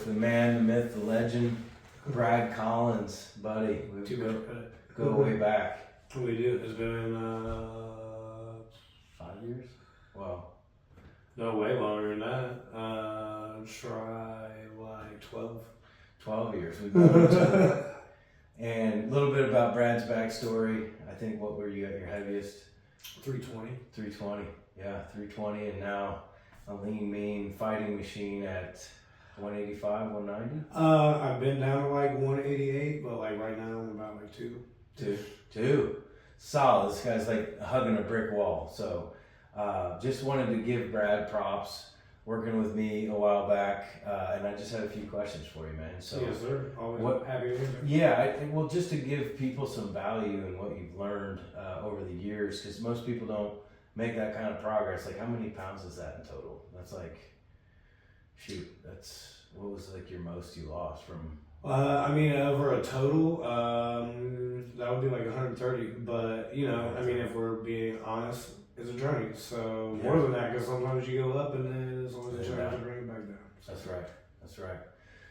with the man, the myth, the legend, Brad Collins, buddy. We go way back. We do. It's been 5 years? Well, no, way longer than that. Try like 12. 12 years. We've known each other. And a little bit about Brad's backstory. I think, what were you at your heaviest? 320. 320. Yeah, 320. And now a lean, mean fighting machine at 185, 190? I've been down to like 188, but like right now I'm about like 2. Two. Solid. This guy's like hugging a brick wall. So just wanted to give Brad props. Working with me a while back, and I just had a few questions for you, man. So yes, sir. Always happy to hear that. Yeah, well, just to give people some value in what you've learned over the years, because most people don't make that kind of progress. Like, how many pounds is that in total? That's like, what was like your most you lost from? I mean, over a total, that would be like 130. But you know, I mean, if we're being honest, it's a journey. So more than that, because sometimes you go up and then it's always a challenge to bring it back down. So. That's right.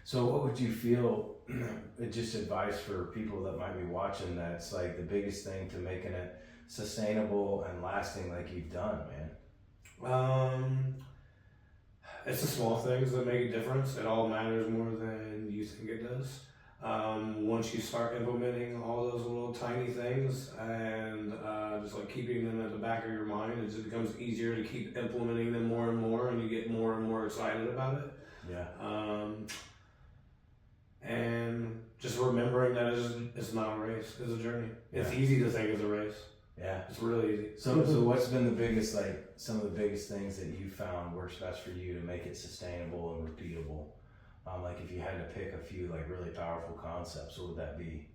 So what would you feel, just advice for people that might be watching, that's like the biggest thing to making it sustainable and lasting like you've done, man? It's the small things that make a difference. It all matters more than you think it does. Once you start implementing all those little tiny things and just like keeping them at the back of your mind, it just becomes easier to keep implementing them more and more, and you get more and more excited about it. Yeah. And just remembering that it's not a race, it's a journey. It's easy to think it's a race. Yeah. It's really easy. So what's been the biggest, like, some of the biggest things that you found works best for you to make it sustainable and repeatable? Like, if you had to pick a few, like, really powerful concepts, what would that be?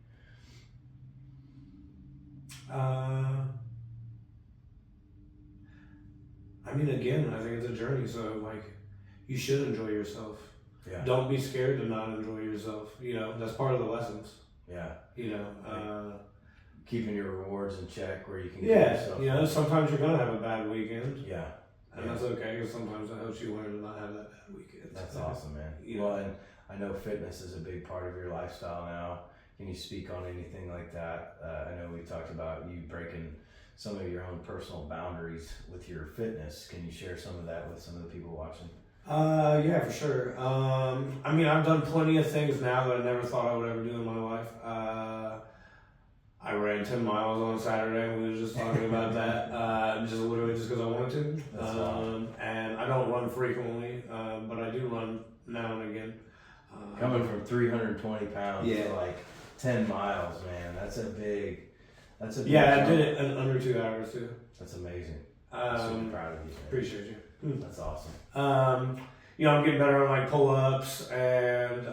I mean, again, I think it's a journey. So, like, you should enjoy yourself. Yeah. Don't be scared to not enjoy yourself. You know, that's part of the lessons. Yeah. You know, keeping your rewards in check where you can get yourself. You know, sometimes you're going to have a bad weekend. Yeah. And that's okay, because sometimes it helps you learn to not have that bad weekend. That's awesome, man. You well, know. and I know fitness is a big part of your lifestyle now. Can you speak on anything like that? I know we talked about you breaking some of your own personal boundaries with your fitness. Can you share some of that with some of the people watching? Yeah, for sure. I mean, I've done plenty of things now that I never thought I would ever do in my life. I ran 10 miles on Saturday. We were just talking about that, just literally just because I wanted to. That's awesome. And I don't run frequently, but I do run now and again. Coming from 320 pounds Yeah. to like 10 miles, man, that's a big Yeah, jump. I did it in under 2 hours too. That's amazing. I'm super proud of you, man. Appreciate you. That's awesome. You know, I'm getting better on like pull-ups and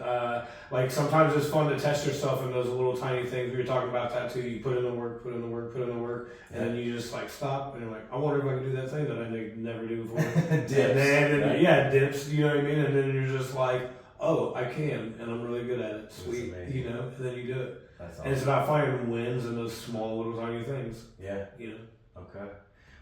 like sometimes it's fun to test yourself in those little tiny things. We were talking about that too. You put in the work, and then you just like stop and you're like, I wonder if I can do that thing that I never do before. Dips. And then, right? yeah, dips. You know what I mean? And then you're just like, oh, I can, and I'm really good at it. Sweet, you know. And then you do it. That's awesome. And it's about finding wins in those small little tiny things. Yeah. You know. Okay.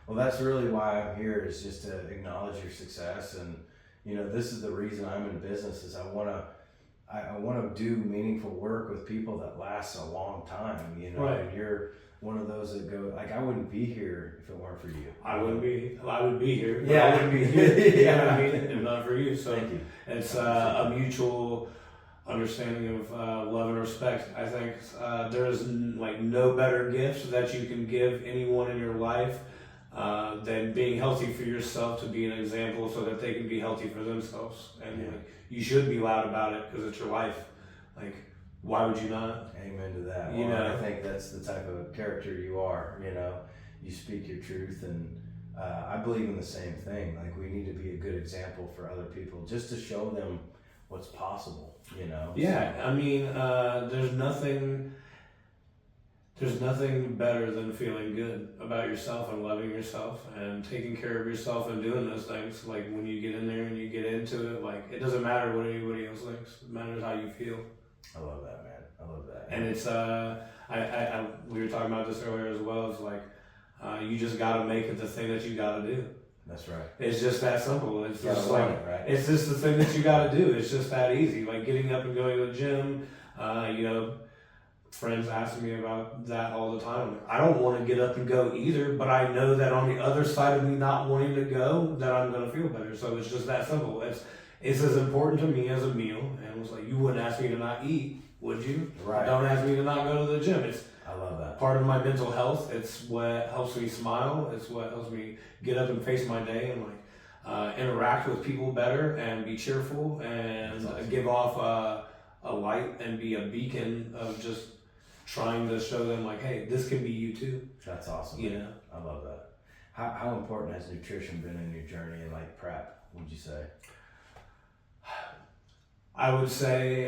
Well, that's really why I'm here, is just to acknowledge your success. And, you know, this is the reason I'm in business, is I want to do meaningful work with people that last a long time, you know. Right. And you're one of those that go, like, I wouldn't be here if it weren't for you. I would be here. But Yeah. I wouldn't be here. You know what I Yeah. mean? If not for you. So Thank you. it's a mutual understanding of love and respect. I think there is like no better gift that you can give anyone in your life than being healthy for yourself, to be an example so that they can be healthy for themselves. And like, you should be loud about it because it's your life. Like, why would you not? Amen to that. You know, I think that's the type of character you are. You know, you speak your truth, and I believe in the same thing. Like, we need to be a good example for other people, just to show them what's possible. You know. Yeah, I mean, there's nothing better than feeling good about yourself and loving yourself and taking care of yourself and doing those things. Like, when you get in there and you get into it, like, it doesn't matter what anybody else thinks. It matters how you feel. I love that, man. I love that. And it's we were talking about this earlier as well. It's like you just gotta make it the thing that you gotta do. That's right. It's just that simple. It's You gotta just want like it, right? it's just the thing that you got to do. It's just that easy. Like getting up and going to the gym. You know, friends ask me about that all the time. I don't want to get up and go either, but I know that on the other side of me not wanting to go, that I'm going to feel better. So it's just that simple. It's as important to me as a meal. And it's like, you wouldn't ask me to not eat, would you? Right. Don't ask me to not go to the gym. It's I love that. part of my mental health. It's what helps me smile. It's what helps me get up and face my day and like interact with people better and be cheerful and That's awesome. give off a light and be a beacon of just trying to show them like, hey, this can be you too. That's awesome. You know. I love that. How important has nutrition been in your journey in like prep, would you say? I would say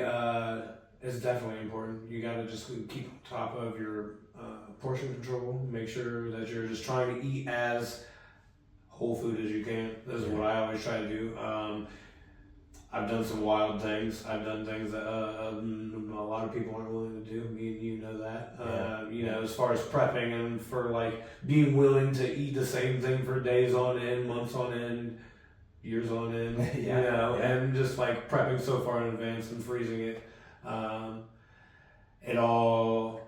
it's definitely important. You got to just keep on top of your portion control. Make sure that you're just trying to eat as whole food as you can. This is what I always try to do. I've done some wild things. I've done things that a lot of people aren't willing to do. Me and you know that. You know, as far as prepping and for like being willing to eat the same thing for days on end, months on end, years on end. Yeah, You know, yeah. and just like prepping so far in advance and freezing it. It all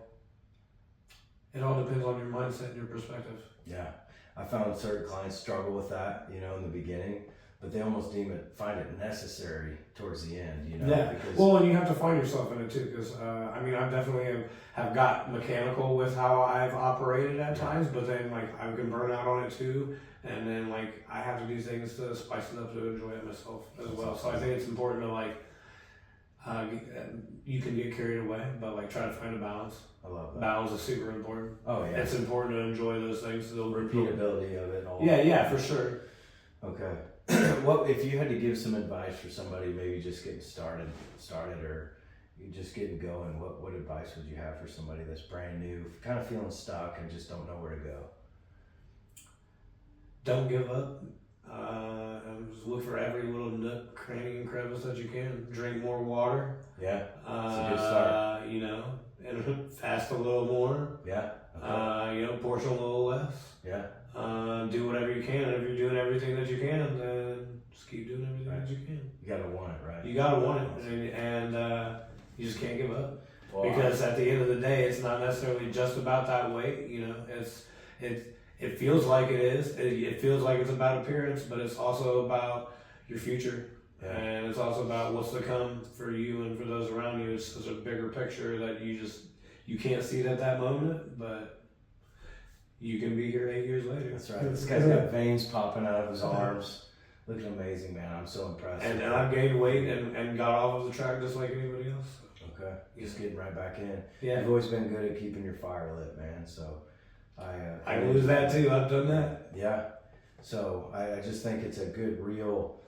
depends on your mindset and your perspective. Yeah. I found certain clients struggle with that, you know, in the beginning, but they almost find it necessary towards the end, you know. Yeah. Because Well, and you have to find yourself in it too, because I mean, I definitely have got mechanical with how I've operated at times, but then like I can burn out on it too, and then like I have to do things to spice it up to enjoy it myself as well. So I think it's important to like you can get carried away, but like try to find a balance. I love that. Balance is super important. Oh yeah. It's important to enjoy those things. They'll Repeatability of it all. Yeah, for sure. Okay. What if you had to give some advice for somebody maybe just getting started or you just getting going, what advice would you have for somebody that's brand new, kind of feeling stuck and just don't know where to go? Don't give up. Just look for every little nook, cranny, and crevice that you can. Drink more water. Yeah. It's a good start. You know, and fast a little more. Yeah. Okay. You know, portion a little less. Yeah. Do whatever you can. And if you're doing everything that you can, then just keep doing everything that you can. You gotta want it, right? You gotta want it, and you just can't give up. Well, Because at the end of the day, it's not necessarily just about that weight. You know, it feels like it is. It feels like it's about appearance, but it's also about your future. Yeah. And it's also about what's to come for you and for those around you. It's such a bigger picture that you can't see it at that moment, but you can be here 8 years later. That's right. This guy's got veins popping out of his arms. Looking amazing, man. I'm so impressed. And I've gained weight and got off of the track just like anybody else. Okay. Just getting right back in. Yeah. You've always been good at keeping your fire lit, man. So I can lose that too. I've done that. Yeah. So I just think it's a good, real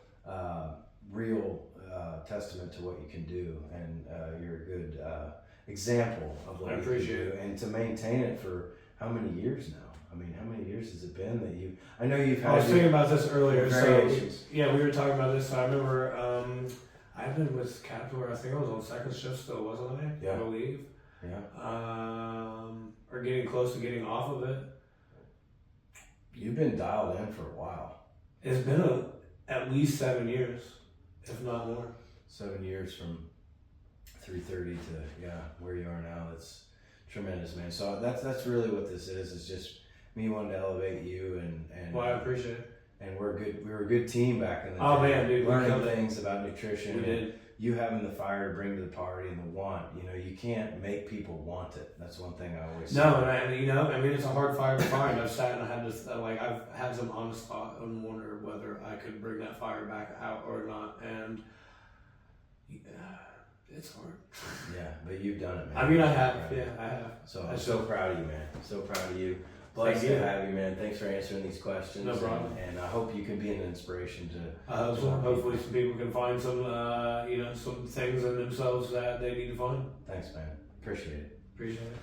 testament to what you can do, and you're a good example of what I you can appreciate do, it. and to maintain it for how many years now? I mean, how many years has it been that you? I know you've had. I was thinking about this earlier. So variations. yeah, we were talking about this. So I remember I've been with Caterpillar. I think I was on second shift still, wasn't I? Yeah. I believe. Yeah. Or getting close to getting off of it. You've been dialed in for a while. It's been at least 7 years, if not more. 7 years from 3:30 to where you are now. That's tremendous, man. So that's really what this is. It's just me wanting to elevate you and. Well, I appreciate it. And we're a good team back in the day. Oh, man, dude, we learning killed it. things about nutrition. We and did. You having the fire to bring to the party and the want. You know, you can't make people want it. That's one thing I always say. No, and you know, I mean, it's a hard fire to find. I've sat and I had this, I've had some honest thought and wonder whether I could bring that fire back out or not. And it's hard. Yeah, but you've done it, man. I mean, I have. Right. Yeah, I have. So I'm so proud of you, man. So proud of you. Blessed Thank you. to have you, man. Thanks for answering these questions. No problem. And I hope you can be an inspiration to. I hope so. Hopefully, some people can find some, some things in themselves that they need to find. Thanks, man. Appreciate it. Appreciate it.